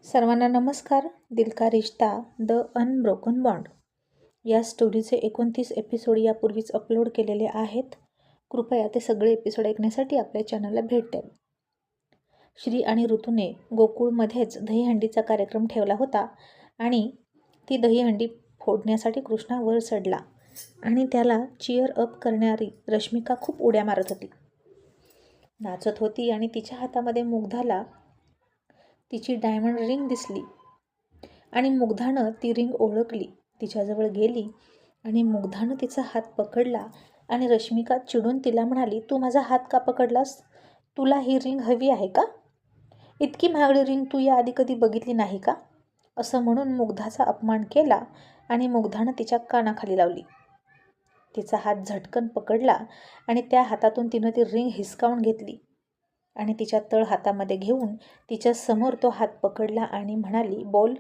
सर्वांना नमस्कार. दिल का रिश्ता द अनब्रोकन बॉन्ड या स्टोरीचे 29 एपिसोड यापूर्वीच अपलोड केलेले आहेत. कृपया ते सगळे एपिसोड ऐकण्यासाठी आपल्या चॅनलला भेट द्यावी. श्री आणि ऋतूने गोकुळमध्येच दहीहंडीचा कार्यक्रम ठेवला होता आणि ती दहीहंडी फोडण्यासाठी कृष्णा वर चढला आणि त्याला चिअर अप करणारी रश्मिका खूप उड्या मारत होती, नाचत होती आणि तिच्या हातामध्ये मुग्धाला तिची डायमंड रिंग दिसली आणि मुग्धानं ती रिंग ओळखली. तिच्याजवळ गेली आणि मुग्धानं तिचा हात पकडला आणि रश्मिका चिडून तिला म्हणाली, तू माझा हात का पकडलास? तुला ही रिंग हवी आहे का? इतकी महागडी रिंग तू याआधी कधी बघितली नाही का? असं म्हणून मुग्धाचा अपमान केला आणि मुग्धानं तिच्या कानाखाली लावली. तिचा हात झटकन पकडला आणि त्या हातातून तिनं ती रिंग हिसकावून घेतली आणि तिच्या तळ हातामध्ये घेऊन तिच्या समोर तो हात पकडला आणि म्हणाली, बोल,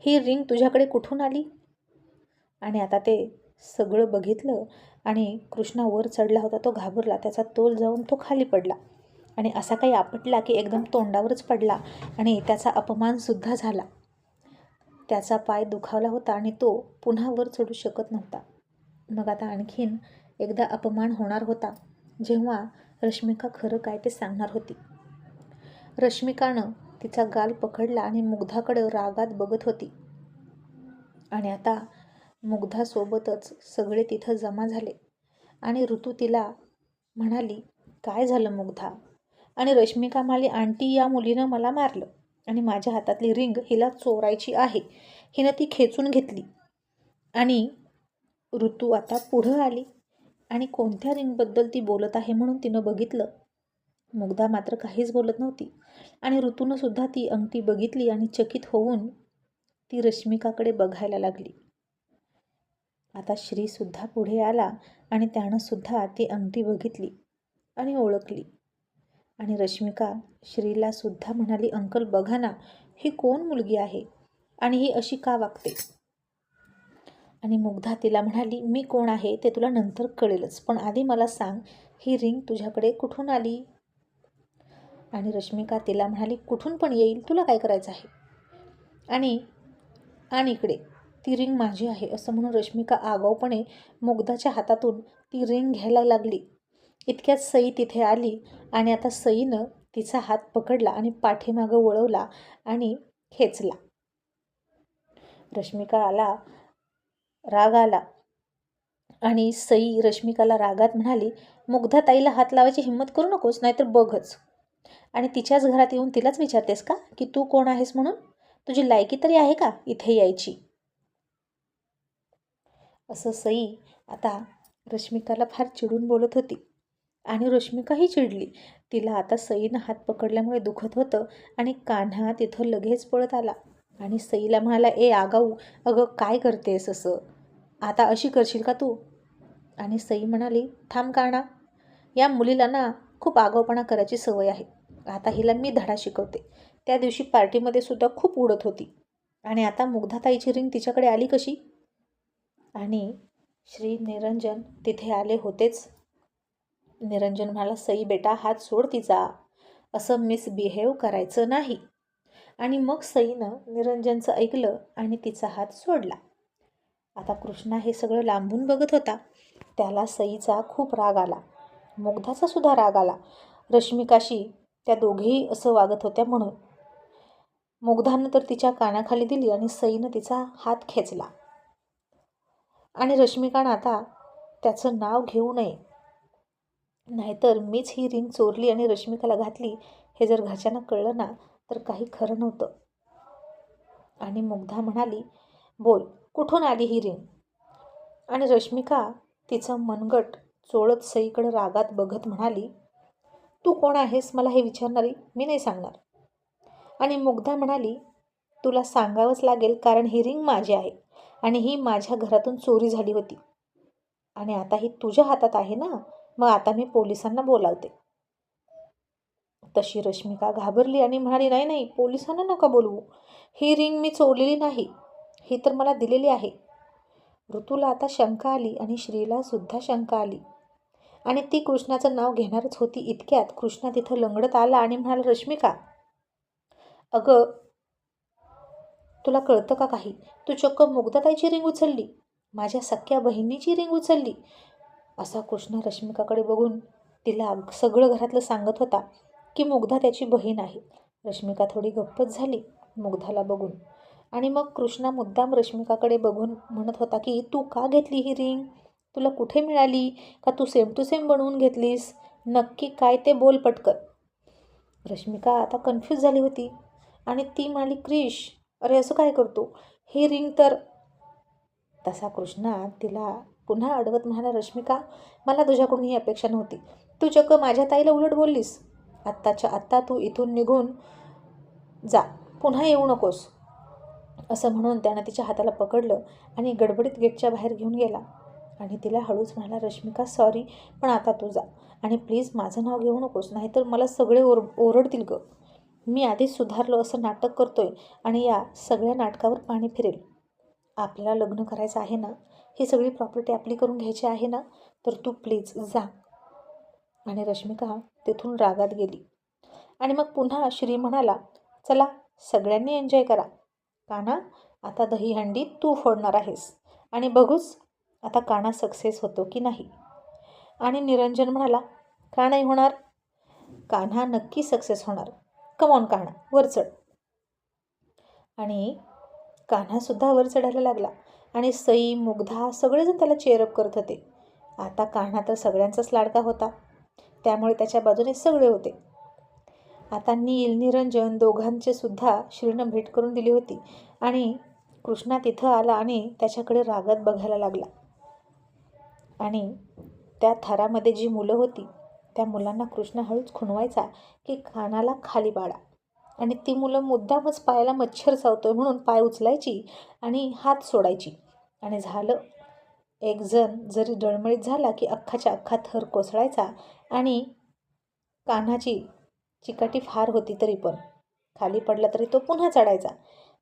ही रिंग तुझ्याकडे कुठून आली? आणि आता ते सगळं बघितलं आणि कृष्णा वर चढला होता तो घाबरला. त्याचा तोल जाऊन तो खाली पडला आणि असा काही आपटला की एकदम तोंडावरच पडला आणि त्याचा अपमानसुद्धा झाला. त्याचा पाय दुखावला होता आणि तो पुन्हा वर चढू शकत नव्हता. मग आता आणखीन एकदा अपमान होणार होता, जेव्हा रश्मिका खरं काय ते सांगणार होती. रश्मिकानं तिचा गाल पकडला आणि मुग्धाकडं रागात बघत होती. आणि आता मुग्धासोबतच सगळे तिथं जमा झाले आणि ऋतू तिला म्हणाली, काय झालं मुग्धा? आणि रश्मिका म्हणाली, आंटी, या मुलीनं मला मारलं आणि माझ्या हातातली रिंग हिला चोरायची आहे. हिनं ती खेचून घेतली. आणि ऋतू आता पुढं आली आणि कोणत्या रिंगबद्दल ती बोलत आहे म्हणून तिनं बघितलं. मुग्धा मात्र काहीच बोलत नव्हती आणि ऋतूनं सुद्धा ती अंगठी बघितली आणि चकित होऊन ती रश्मिकाकडे बघायला लागली. आता श्रीसुद्धा पुढे आला आणि त्यानं सुद्धा ती अंगठी बघितली आणि ओळखली. आणि रश्मिका श्रीला सुद्धा म्हणाली, अंकल बघा ना, ही कोण मुलगी आहे आणि ही अशी का वागते? आणि मुग्धा तिला म्हणाली, मी कोण आहे ते तुला नंतर कळेलच, पण आधी मला सांग, ही रिंग तुझ्याकडे कुठून आली? आणि रश्मिका तिला म्हणाली, कुठून पण येईल, तुला काय करायचं आहे? आणि इकडे ती रिंग माझी आहे असं म्हणून रश्मिका आगाऊपणे मुग्धाच्या हातातून ती रिंग घ्यायला लागली. इतक्यात सई तिथे आली आणि आता सईनं तिचा हात पकडला आणि पाठीमागं वळवला आणि खेचला. रश्मिकाला राग आला आणि सई रश्मिकाला रागात म्हणाली, मुग्धा ताईला हात लावायची हिंमत करू नकोस, नाहीतर बघच. आणि तिच्याच घरात येऊन तिलाच विचारतेस का की तू कोण आहेस म्हणून? तुझी लायकी तरी आहे का इथे यायची? असं सई आता रश्मिकाला फार चिडून बोलत होती आणि रश्मिकाही चिडली. तिला आता सईनं हात पकडल्यामुळे दुखत होतं आणि कान्हा तिथं लगेच पळत आला आणि सईला म्हणाला, ए आगाऊ, अगं काय करतेस असं? आता अशी करशील का तू? आणि सई म्हणाली, थांब कान्हा, या मुलीला ना खूप आगाऊपणा करायची सवय आहे. आता हिला मी धडा शिकवते. त्या दिवशी पार्टीमध्ये सुद्धा खूप उडत होती आणि आता मुग्धाताईची रिंग तिच्याकडे आली कशी? आणि श्री निरंजन तिथे आले होतेच. निरंजन म्हणाला, सई बेटा, हात सोड तिचा, असं मिसबिहेव करायचं नाही. आणि मग सईनं निरंजनचं ऐकलं आणि तिचा हात सोडला. आता कृष्णा हे सगळं लांबून बघत होता. त्याला सईचा खूप राग आला, मुग्धाचा सुद्धा राग आला. रश्मिकाशी त्या दोघेही असं वागत होत्या म्हणून. मुग्धानं तर तिच्या कानाखाली दिली आणि सईनं तिचा हात खेचला. आणि रश्मिकानं आता त्याचं नाव घेऊ नये, नाहीतर मीच ही रिंग चोरली आणि रश्मिकाला घातली हे जर घरच्यांना कळलं ना तर काही खरं नव्हतं. आणि मुग्धा म्हणाली, बोल, कुठून आली ही रिंग? आणि रश्मिका तिचं मनगट चोळत सईकडे रागात बघत म्हणाली, तू कोण आहेस मला हे विचारणारी? मी नाही सांगणार. आणि मुग्धा म्हणाली, तुला सांगावंच लागेल, कारण ही रिंग माझी आहे आणि ही माझ्या घरातून चोरी झाली होती आणि आता ही तुझ्या हातात आहे ना, मग आता मी पोलिसांना बोलावते. तशी रश्मिका घाबरली आणि म्हणाली, नाही नाही, पोलिसांना नका बोलवू, ही रिंग मी चोरलेली नाही, ही तर मला दिलेली आहे. ऋतूला आता शंका आली आणि श्रीला सुद्धा शंका आली आणि ती कृष्णाचं नाव घेणारच होती. इतक्यात कृष्णा तिथं लंगडत आला आणि म्हणाला, रश्मिका, अगं, तुला कळतं का काही? तू चक्क मुग्धाताईची रिंग उचलली, माझ्या सख्या बहिणीची रिंग उचलली. असा कृष्णा रश्मिकाकडे बघून तिला सगळं घरातलं सांगत होता की मुग्धा त्याची बहीण आहे. रश्मिका थोडी गप्पच झाली मुग्धाला बघून. आणि मग कृष्णा मुद्दाम रश्मिकाकडे बघून म्हणत होता की तू का घेतली ही रिंग? तुला कुठे मिळाली? का तू सेम टू सेम बनवून घेतलीस? नक्की काय ते बोल पटकन. रश्मिका आता कन्फ्यूज झाली होती आणि ती म्हणाली, क्रिश, अरे असं काय करतो? ही रिंग तर... तसा कृष्णा तिला पुन्हा अडवत म्हणाला, रश्मिका, मला तुझ्याकडून ही अपेक्षा नव्हती. तू चक्क माझ्या ताईला उलट बोललीस. आत्ताच्या आत्ता तू इथून निघून जा, पुन्हा येऊ नकोस. असं म्हणून त्यानं तिच्या हाताला पकडलं आणि गडबडीत गेटच्या बाहेर घेऊन गेला. आणि तिला हळूच म्हणाला, रश्मिका सॉरी, पण आता तू जा. आणि प्लीज माझं नाव घेऊ नकोस, नाहीतर मला सगळे ओरडतील गं. मी आधीच सुधारलो असं नाटक करतोय आणि या सगळ्या नाटकावर पाणी फिरेल. आपल्याला लग्न करायचं आहे ना, ही सगळी प्रॉपर्टी आपली करून घ्यायची आहे ना, तर तू प्लीज जा. आणि रश्मिका तिथून रागात गेली. आणि मग पुन्हा श्री म्हणाला, चला सगळ्यांनी एन्जॉय करा. कान्हा, आता दहीहंडी तू फोडणार आहेस आणि बघूच आता कान्हा सक्सेस होतो की नाही. आणि निरंजन म्हणाला, का नाही होणार? कान्हा नक्की सक्सेस होणार. कम ऑन कान्हा, वर चढ. आणि कान्हासुद्धा वर चढायला लागला आणि सई, मुग्धा सगळेजण त्याला चेअरअप करत होते. आता कान्हा तर सगळ्यांचाच लाडका होता, त्यामुळे त्याच्या बाजूने सगळे होते. आता नील, निरंजन दोघांचे सुद्धा श्रीनं भेट करून दिली होती. आणि कृष्णा तिथं आला आणि त्याच्याकडे रागात बघायला लागला. आणि त्या थरामध्ये जी मुलं होती त्या मुलांना कृष्णा हळूच खुणवायचा की कानाला खाली पाडा. आणि ती मुलं मुद्दामच पायाला मच्छर चावतोय म्हणून पाय उचलायची आणि हात सोडायची. आणि झालं, एक जण जरी डळमळीत झाला की अख्खाच्या अख्खा थर कोसळायचा. आणि कान्हाची चिकाटी फार होती तरी पण खाली पडला तरी तो पुन्हा चढायचा.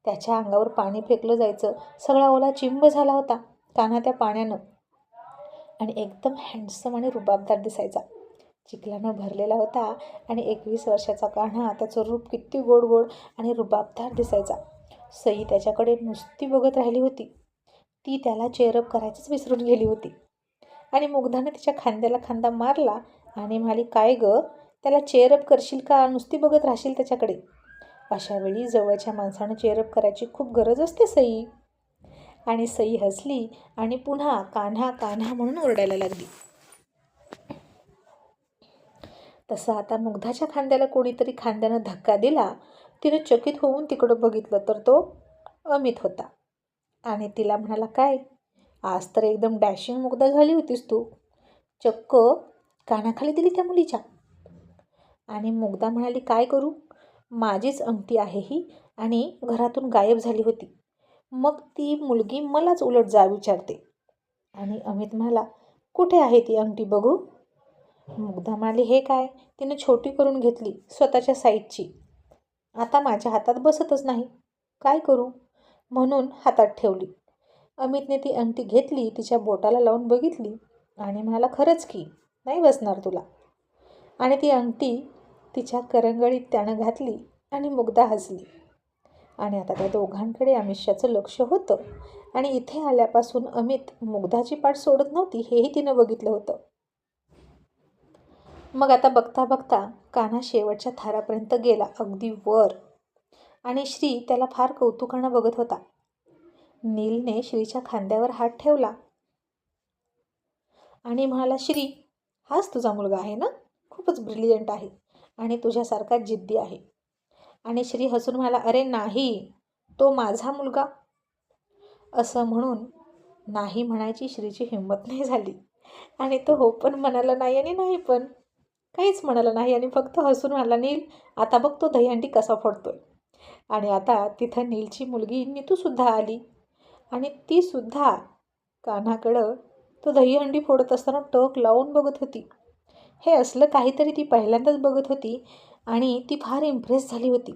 त्याच्या अंगावर पाणी फेकलं जायचं. सगळा ओला चिंब झाला होता कान्हा त्या पाण्यानं. आणि एकदम हँडसम आणि रुबाबदार दिसायचा. चिखलानं भरलेला होता आणि 21 वर्षाचा कान्हा, त्याचं रूप किती गोड गोड आणि रुबाबदार दिसायचा. सई त्याच्याकडे नुसती बघत राहिली होती. ती त्याला चेअरअप करायचंच विसरून गेली होती. आणि मुग्धाने तिच्या खांद्याला खांदा मारला आणि म्हणाली, काय गं, त्याला चेअरअप करशील का नुसती बघत राहशील त्याच्याकडे? अशा वेळी जवळच्या माणसानं चेअरअप करायची खूप गरज असते सई. आणि सई हसली आणि पुन्हा कान्हा कान्हा म्हणून ओरडायला लागली. तसं आता मुग्धाच्या खांद्याला कोणीतरी खांद्यानं धक्का दिला. तिने चकित होऊन तिकडं बघितलं तर तो अमित होता. आणि तिला म्हणाला, काय आज तर एकदम डॅशिंग मुग्धा झाली होतीस तू, चक्क कानाखाली दिली त्या मुलीच्या. आणि मुग्धा म्हणाली, काय करू, माझीच अंगठी आहे ही आणि घरातून गायब झाली होती, मग ती मुलगी मलाच उलट जा विचारते. आणि अमित म्हणाला, कुठे आहे ती अंगठी बघू? मुग्धा म्हणाली, हे काय, तिने छोटी करून घेतली स्वतःच्या साईजची, आता माझ्या हातात बसतच नाही, काय करू, म्हणून हातात ठेवली. अमितने ती अंगठी घेतली, तिच्या बोटाला लावून बघितली आणि म्हणाला, खरंच की नाही बसणार तुला. आणि ती अंगठी तिच्या करंगळीत त्यानं घातली आणि मुग्धा हसली. आणि आता त्या दोघांकडे अमितचं लक्ष होतं. आणि इथे आल्यापासून अमित मुग्धाची पाठ सोडत नव्हती हेही तिनं बघितलं होतं. मग आता बघता बघता कान्हा शेवटच्या थरापर्यंत गेला, अगदी वर. आणि श्री त्याला फार कौतुकानं बघत होता. नीलने श्रीच्या खांद्यावर हात ठेवला आणि म्हणाला, श्री, हाच तुझा मुलगा आहे ना? खूपच ब्रिलियंट आहे आणि तुझ्यासारखा जिद्दी आहे. आणि श्री हसून म्हणाला, अरे नाही, तो माझा मुलगा. असं म्हणून नाही म्हणायची श्रीची हिंमत नाही झाली. आणि तो हो पण म्हणाला नाही आणि नाही पण काहीच म्हणाला नाही आणि फक्त हसून म्हणाला, नील, आता बघ तो दहीहंडी कसा फोडतोय. आणि आता तिथं नीलची मुलगी नीतूसुद्धा आली आणि तीसुद्धा कान्हाकडं तो दहीहंडी फोडत असताना टक लावून बघत होती. हे असलं काहीतरी ती पहिल्यांदाच बघत होती आणि ती फार इम्प्रेस झाली होती.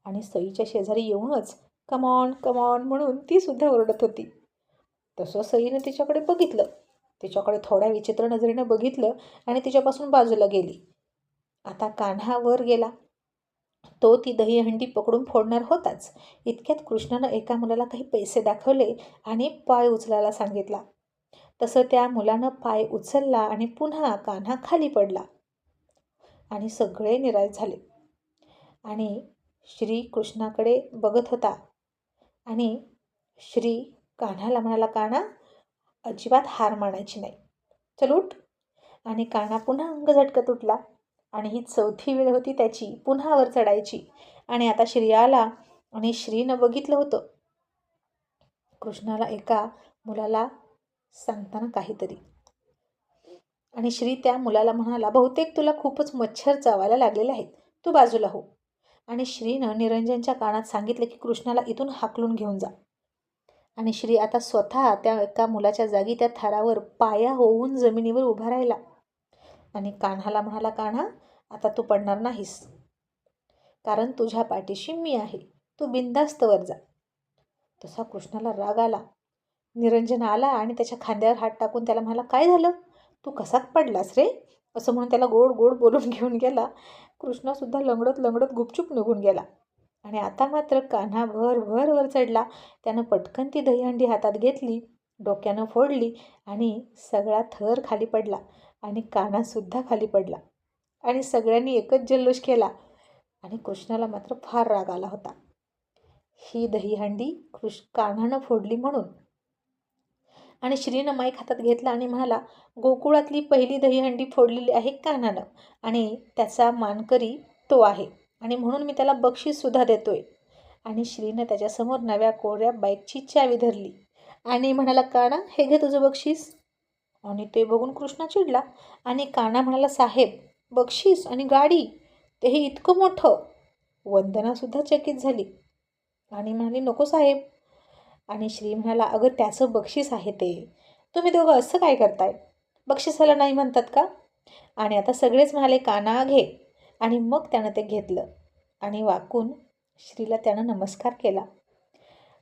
आणि सईच्या शेजारी येऊनच कमॉन कमॉन म्हणून तीसुद्धा ओरडत होती. तसं सईनं तिच्याकडे बघितलं, तिच्याकडे थोड्या विचित्र नजरेनं बघितलं आणि तिच्यापासून बाजूला गेली. आता कान्हा वर गेला. तो ती दहीहंडी पकडून फोडणार होताच. इतक्यात कृष्णानं एका मुलाला काही पैसे दाखवले आणि पाय उचलायला सांगितला. तसं त्या मुलानं पाय उचलला आणि पुन्हा कान्हा खाली पडला आणि सगळे निराश झाले. आणि श्री कृष्णाकडे बघत होता आणि श्री कान्हाला म्हणाला, कान्हा, अजिबात हार मानायची नाही, चल उठ. आणि कान्हा पुन्हा अंग झटकत उठला. आणि ही चौथी वेळ होती त्याची पुन्हा वर चढायची. आणि आता श्री आला आणि श्रीनं बघितलं होतं कृष्णाला एका मुलाला सांगताना काहीतरी. आणि श्री त्या मुलाला म्हणाला, बहुतेक तुला खूपच मच्छर चावायला लागलेले आहेत, तू बाजूला हो. आणि श्रीनं निरंजनच्या कानात सांगितलं की कृष्णाला इथून हाकलून घेऊन जा. आणि श्री आता स्वतः त्या एका मुलाच्या जागी त्या थरावर पाया होऊन जमिनीवर उभा राहिला. आणि कान्हाला म्हणाला, कान्हा, आता तू पडणार नाहीस, कारण तुझ्या पाठीशी मी आहे, तू बिनधास्त वर जा. तसा कृष्णाला राग आला. निरंजन आला आणि त्याच्या खांद्यावर हात टाकून त्याला म्हणाला, काय झालं, तू कसा पडलास रे, असं म्हणून त्याला गोड गोड बोलून घेऊन गेला. कृष्णासुद्धा लंगडत लंगडत गुपचूप निघून गेला. आणि आता मात्र कान्हा भर वर चढला. त्यानं पटकन ती दहीहंडी हातात घेतली, डोक्यानं फोडली आणि सगळा थर खाली पडला. आणि कान्हासुद्धा खाली पडला. आणि सगळ्यांनी एकच जल्लोष केला. आणि कृष्णाला मात्र फार राग आला होता, ही दहीहंडी कान्हानं फोडली म्हणून. आणि श्रीनं माईक हातात घेतला आणि म्हणाला, गोकुळातली पहिली दहीहंडी फोडलेली आहे कान्हानं आणि त्याचा मानकरी तो आहे आणि म्हणून मी त्याला बक्षीससुद्धा देतोय. आणि श्रीनं त्याच्यासमोर नव्या कोऱ्या बाईकची चावी धरली आणि म्हणाला, कान्हा, हे घे तुझं बक्षीस. आणि ते बघून कृष्णा चिडला. आणि कान्हा म्हणाला, साहेब, बक्षीस आणि गाडी, तेही इतकं मोठं. वंदनासुद्धा चकित झाली आणि म्हणाली, नको साहेब. आणि श्री म्हणाला, अगं, त्याचं बक्षीस आहे ते, तुम्ही दोघं असं काय करताय, बक्षिसाला नाही म्हणतात का. आणि आता सगळेच म्हणाले, कान्हा घे. आणि मग त्यानं ते घेतलं आणि वाकून श्रीला त्यानं नमस्कार केला.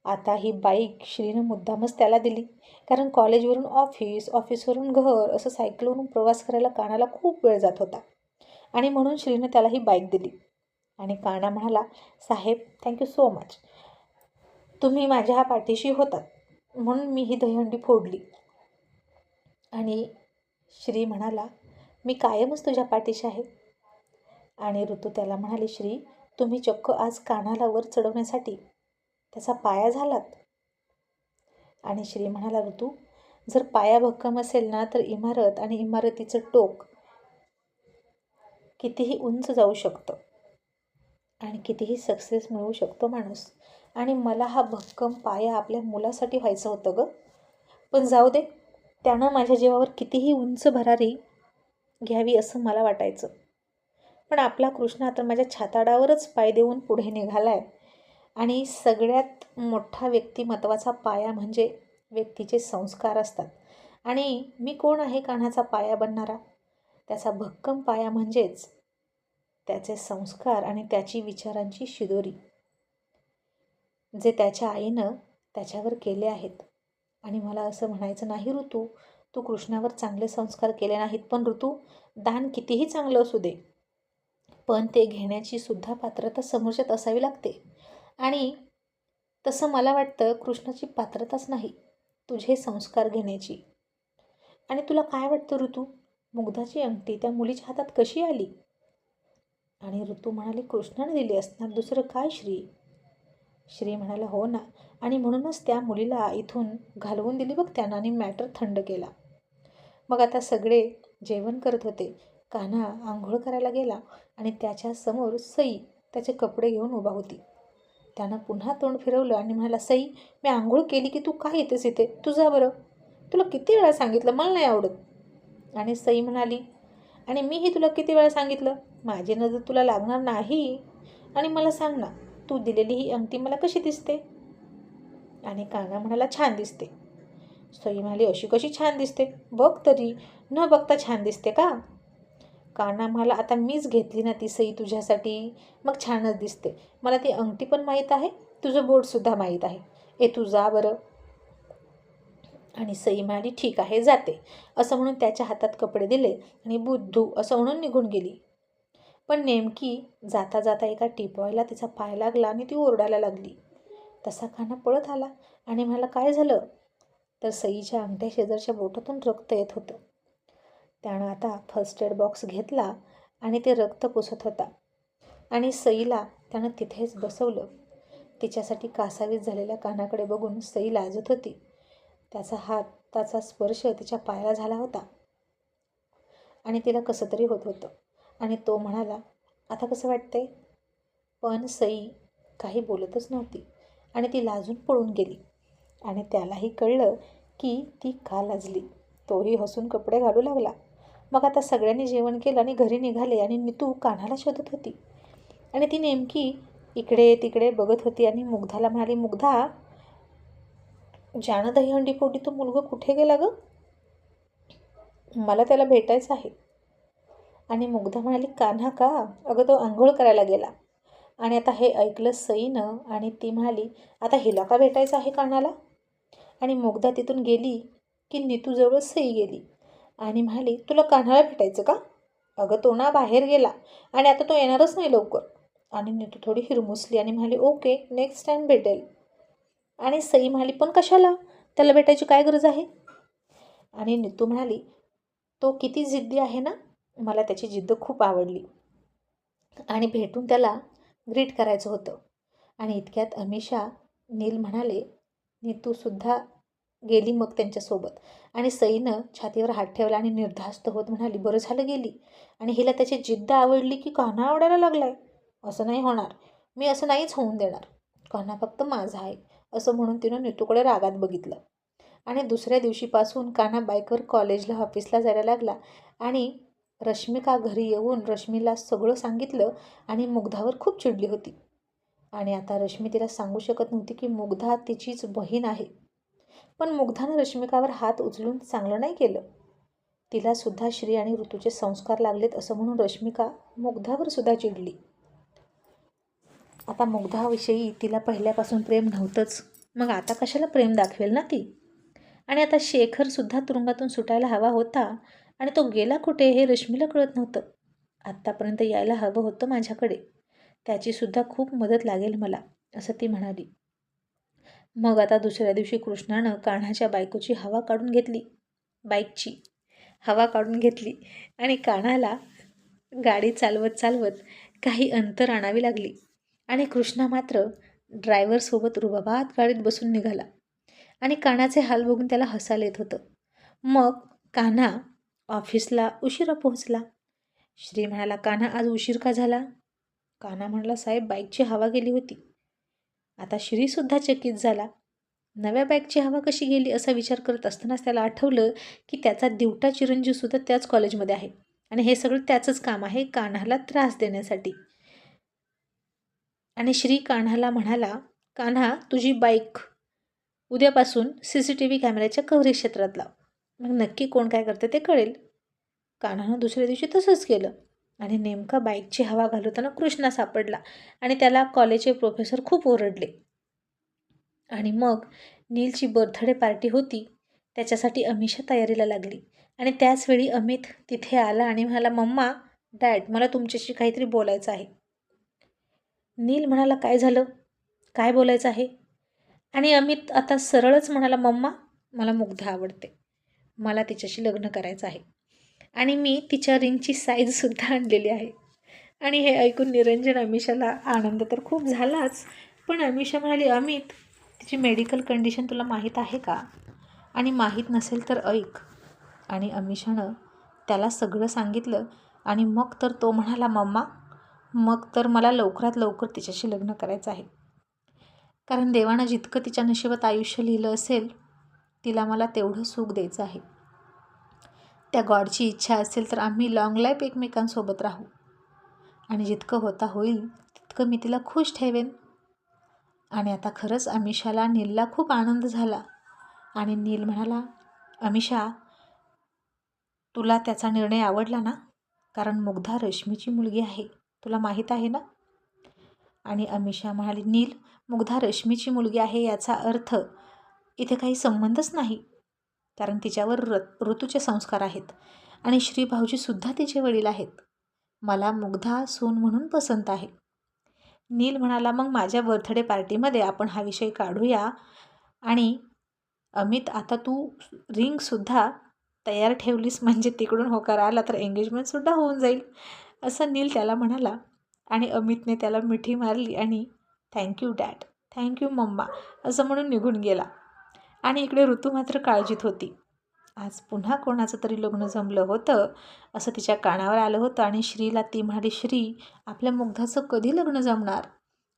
आता ही बाईक श्रीनं मुद्दामच त्याला दिली, कारण कॉलेजवरून ऑफिस, ऑफिसवरून घर असं सायकलवरून प्रवास करायला कान्हाला खूप वेळ जात होता. आणि म्हणून श्रीनं त्याला ही बाईक दिली. आणि कान्हा म्हणाला, साहेब, थँक्यू सो मच, तुम्ही माझ्या पाठीशी होतात म्हणून मी ही दहीहंडी फोडली. आणि श्री म्हणाला, मी कायमच तुझ्या पाठीशी आहे. आणि ऋतू त्याला म्हणाली, श्री, तुम्ही चक्क आज कान्हाला वर चढवण्यासाठी त्याचा पाया झालात. आणि श्री म्हणाला, ऋतू, जर पाया भक्कम असेल ना तर इमारत आणि इमारतीचं टोक कितीही उंच जाऊ शकतं आणि कितीही सक्सेस मिळवू शकतो माणूस. आणि मला हा भक्कम पाया आपल्या मुलासाठी व्हायचं होतं गं. पण जाऊ दे, त्यानं माझ्या जीवावर कितीही उंच भरारी घ्यावी असं मला वाटायचं. पण आपला कृष्णा तर माझ्या छाताडावरच पाय देऊन पुढे निघालाय. आणि सगळ्यात मोठा व्यक्तिमत्वाचा पाया म्हणजे व्यक्तीचे संस्कार असतात. आणि मी कोण आहे कान्हाचा पाया बनणारा. त्याचा भक्कम पाया म्हणजेच त्याचे संस्कार आणि त्याची विचारांची शिदोरी, जे त्याच्या आईनं त्याच्यावर केले आहेत. आणि मला असं म्हणायचं नाही, ऋतू, तू कृष्णावर चांगले संस्कार केले नाहीत, पण ऋतू, दान कितीही चांगलं असू दे, पण ते घेण्याची सुद्धा पात्रता समोरच्यात असावी लागते. आणि तसं मला वाटतं कृष्णाची पात्रताच नाही तुझे संस्कार घेण्याची. आणि तुला काय वाटतं ऋतू, मुग्धाची अंगठी त्या मुलीच्या हातात कशी आली. आणि ऋतू म्हणाली, कृष्णाने दिली असणार, दुसरं काय श्री. श्री म्हणाला, हो ना, आणि म्हणूनच त्या मुलीला इथून घालवून दिली बघ त्यानं आणि मॅटर थंड केला. मग आता सगळे जेवण करत होते. कान्हा आंघोळ करायला गेला आणि त्याच्यासमोर सई त्याचे कपडे घेऊन उभा होती. त्यानं पुन्हा तोंड फिरवलं आणि म्हणाला, सई, मी आंघोळ केली की तू काय येतेस इथे, तू जा बरं, तुला किती वेळा सांगितलं, मला नाही आवडत. आणि सई म्हणाली, आणि मीही तुला किती वेळा सांगितलं, माझी नजर तुला लागणार नाही. आणि मला सांग ना, तू दिलेली ही अंगठी मला कशी दिसते. आणि कान्हा म्हणाला, छान दिसते. सई म्हणाली, अशी कशी छान दिसते, बघ तरी, न बघता छान दिसते का. कान्हा म्हणाला, आता मीच घेतली ना ती सई तुझ्यासाठी, मग छानच दिसते. मला ती अंगठी पण माहीत आहे, तुझं बोटसुद्धा माहीत आहे. तू जा बरं. आणि सई म्हणाली, ठीक आहे, जाते, असं म्हणून त्याच्या हातात कपडे दिले आणि बुद्धू असं म्हणून निघून गेली. पण नेमकी जाता जाता एका टिपॉयला तिचा पाय लागला आणि ती ओरडायला लागली. तसा कान्हा पळत आला आणि म्हणाला, काय झालं? तर सईच्या अंगठ्या शेजारच्या बोटातून रक्त येत होतं. त्यानं आता फर्स्ट एड बॉक्स घेतला आणि ते रक्त पुसत होता आणि सईला त्यानं तिथेच बसवलं. तिच्यासाठी कासावीस झालेल्या कानाकडे बघून सई लाजत होती. त्याचा हाताचा स्पर्श तिच्या पायाला झाला होता आणि तिला कसं तरी होत होतं आणि तो म्हणाला, आता कसं वाटतंय? पण सई काही बोलतच नव्हती आणि ती लाजून पळून गेली आणि त्यालाही कळलं की ती का लाजली. तोही हसून कपडे घालू लागला. मग आता सगळ्यांनी जेवण केलं आणि घरी निघाले आणि नीतू कान्हाला शोधत होती आणि ती नेमकी इकडे तिकडे बघत होती आणि मुग्धाला म्हणाली, मुग्धा, ज्यानं दहीहंडी फोडली तो मुलगा कुठे गेला गं? मला त्याला भेटायचं आहे. आणि मुग्धा म्हणाली, कान्हा का? अगं तो आंघोळ करायला गेला. आणि आता हे ऐकलं सईनं आणि ती म्हणाली, आता हिला का भेटायचं आहे कान्हाला? आणि मुग्धा तिथून गेली की नीतूजवळ सई गेली आणि म्हणाली, तुला कान्हाला भेटायचं का? अगं तो ना बाहेर गेला आणि आता तो येणारच नाही लवकर. आणि नीतू थोडी हिरमुसली आणि म्हणाली, ओके, नेक्स्ट टाईम भेटेल. आणि सई म्हणाली, पण कशाला? त्याला भेटायची काय गरज आहे? आणि नीतू म्हणाली, तो किती जिद्दी आहे ना, मला त्याची जिद्द खूप आवडली आणि भेटून त्याला ग्रीट करायचं होतं. आणि इतक्यात अमिषा नील म्हणाले, नीतूसुद्धा गेली मग त्यांच्यासोबत. आणि सईनं छातीवर हात ठेवला आणि निर्धास्त होत म्हणाली, बरं झालं गेली आणि हिला त्याची जिद्द आवडली की कान्हा आवडायला लागलाय. असं नाही होणार, मी असं नाहीच होऊन देणार. कान्हा फक्त माझा आहे, असं म्हणून तिनं नीतूकडे रागात बघितलं. आणि दुसऱ्या दिवशीपासून कान्हा बाईकवर कॉलेजला ऑफिसला जायला लागला आणि रश्मिका घरी येऊन रश्मीला सगळं सांगितलं आणि मुग्धावर खूप चिडली होती. आणि आता रश्मी तिला सांगू शकत नव्हती की मुग्धा तिचीच बहीण आहे. पण मुग्धानं रश्मिकावर हात उचलून चांगलं नाही केलं. तिलासुद्धा श्री आणि ऋतूचे संस्कार लागलेत असं म्हणून रश्मिका मुग्धावर सुद्धा चिडली. आता मुग्धाविषयी तिला पहिल्यापासून प्रेम नव्हतंच, मग आता कशाला प्रेम दाखवेल ना ती? आणि आता शेखरसुद्धा तुरुंगातून सुटायला हवा होता आणि तो गेला कुठे हे रश्मीला कळत नव्हतं. आत्तापर्यंत यायला हवं होतं माझ्याकडे, त्याचीसुद्धा खूप मदत लागेल मला, असं ती म्हणाली. मग आता दुसऱ्या दिवशी कृष्णानं कान्हाच्या बायकोची हवा काढून घेतली, बाईकची हवा काढून घेतली आणि कान्हाला गाडी चालवत चालवत काही अंतर आणावी लागली. आणि कृष्णा मात्र ड्रायव्हरसोबत रुबाबात गाडीत बसून निघाला आणि कान्हाचे हाल बघून त्याला हसायला येत होतं. मग कान्हा ऑफिसला उशिरा पोहोचला. श्री म्हणाला, कान्हा आज उशीर का झाला? कान्हा म्हणाला, साहेब बाईकची हवा गेली होती. आता श्रीसुद्धा चकित झाला. नव्या बाईकची हवा कशी गेली असा विचार करत असतानाच त्याला आठवलं की त्याचा दिवटा चिरंजीवसुद्धा त्याच कॉलेजमध्ये आहे आणि हे सगळं त्याचंच काम आहे, कान्हाला त्रास देण्यासाठी. आणि श्री कान्हाला म्हणाला, कान्हा तुझी बाईक उद्यापासून CCTV कॅमेऱ्याच्या कव्हरेज क्षेत्रात लाव, मग नक्की कोण काय करते ते कळेल. कान्हानं दुसऱ्या दिवशी तसंच केलं आणि नेमका बाईकची हवा घालवताना कृष्णा सापडला आणि त्याला कॉलेजचे प्रोफेसर खूप ओरडले. आणि मग नीलची बर्थडे पार्टी होती, त्याच्यासाठी अमिषा तयारीला लागली आणि त्याचवेळी अमित तिथे आला आणि म्हणाला, मम्मा, डॅड, मला तुमच्याशी काहीतरी बोलायचं आहे. नील म्हणाला, काय झालं? काय बोलायचं आहे? आणि अमित आता सरळच म्हणाला, मम्मा, मला मुग्धा आवडते, मला तिच्याशी लग्न करायचं आहे आणि मी तिच्या रिंगची साईजसुद्धा आणलेली आहे. आणि हे ऐकून निरंजन अमिषाला आनंद तर खूप झालाच, पण अमिषा म्हणाली, अमित, तिची मेडिकल कंडिशन तुला माहीत आहे का? आणि माहीत नसेल तर ऐक. आणि अमिषानं त्याला सगळं सांगितलं आणि मग तर तो म्हणाला, मम्मा, मग तर मला लवकरात लवकर तिच्याशी लग्न करायचं आहे, कारण देवानं जितकं तिच्या नशिबात आयुष्य लिहिलं असेल तिला मला तेवढं सुख द्यायचं आहे. त्या गॉडची इच्छा असेल तर आम्ही लॉंग लाईफ एकमेकांसोबत राहू आणि जितकं होता होईल तितकं मी तिला खुश ठेवेन. आणि आता खरंच अमिषाला नीलला खूप आनंद झाला आणि नील म्हणाला, अमिषा, तुला त्याचा निर्णय आवडला ना? कारण मुग्धा रश्मीची मुलगी आहे, तुला माहीत आहे ना? आणि अमिषा म्हणाली, नील, मुग्धा रश्मीची मुलगी आहे याचा अर्थ इथे काही संबंधच नाही, कारण तिच्यावर ऋतूचे संस्कार आहेत आणि श्री भाऊजीसुद्धा तिचे वडील आहेत. मला मुग्धा सून म्हणून पसंत आहे. नील म्हणाला, मग माझ्या बर्थडे पार्टीमध्ये आपण हा विषय काढूया. आणि अमित, आता तू रिंगसुद्धा तयार ठेवलीस म्हणजे तिकडून होकार आला तर एंगेजमेंटसुद्धा होऊन जाईल, असं नील त्याला म्हणाला. आणि अमितने त्याला मिठी मारली आणि थँक्यू डॅड, थँक्यू मम्मा असं म्हणून निघून गेला. आणि इकडे ऋतू मात्र काळजीत होती. आज पुन्हा कोणाचं तरी लग्न जमलं होतं असं तिच्या कानावर आलं होतं. आणि श्रीला ती म्हणाली, श्री, आपल्या मुग्धाचं कधी लग्न जमणार?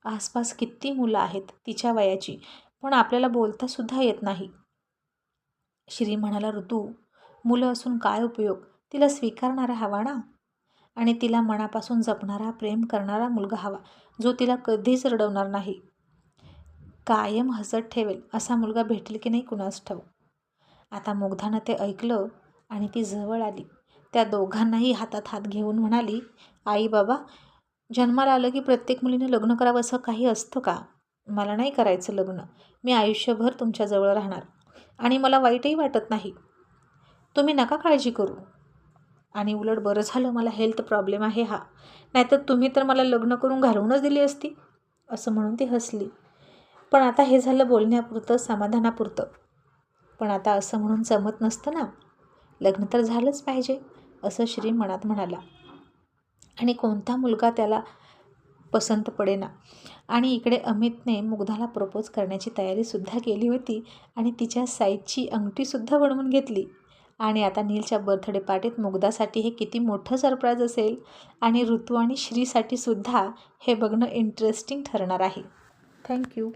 आसपास किती मुलं आहेत तिच्या वयाची, पण आपल्याला बोलतासुद्धा येत नाही. श्री म्हणाला, ऋतू, मुलं असून काय उपयोग? तिला स्वीकारणारा हवा ना. आणि तिला मनापासून जपणारा, प्रेम करणारा मुलगा हवा, जो तिला कधीच रडवणार नाही, कायम हसत ठेवेल. असा मुलगा भेटेल की नाही कुणास ठाऊक. आता मुग्धानं ते ऐकलं आणि ती जवळ आली. त्या दोघांनाही हातात हात घेऊन म्हणाली, आई बाबा, जन्माला आलं की प्रत्येक मुलीने लग्न करावं असं काही असतं का? मला नाही करायचं लग्न. मी आयुष्यभर तुमच्याजवळ राहणार आणि मला वाईटही वाटत नाही. तुम्ही नका काळजी करू. आणि उलट बरं झालं मला हेल्थ प्रॉब्लेम आहे हा, नाहीतर तुम्ही तर मला लग्न करून घालवूनच दिली असती, असं म्हणून ती हसली. पण आता हे झालं बोलण्यापुरतं, समाधानापुरतं. पण आता असं म्हणून जमत नसतं ना, लग्न तर झालंच पाहिजे, असं श्री मनात म्हणाला. आणि कोणता मुलगा त्याला पसंत पडेना. आणि इकडे अमितने मुग्धाला प्रपोज करण्याची तयारीसुद्धा केली होती आणि तिच्या साईजची अंगठीसुद्धा बनवून घेतली. आणि आता नीलच्या बर्थडे पार्टीत मुग्धासाठी हे किती मोठं सरप्राईज असेल. आणि ऋतू आणि श्रीसाठी सुद्धा हे बघणं इंटरेस्टिंग ठरणार आहे. थँक्यू.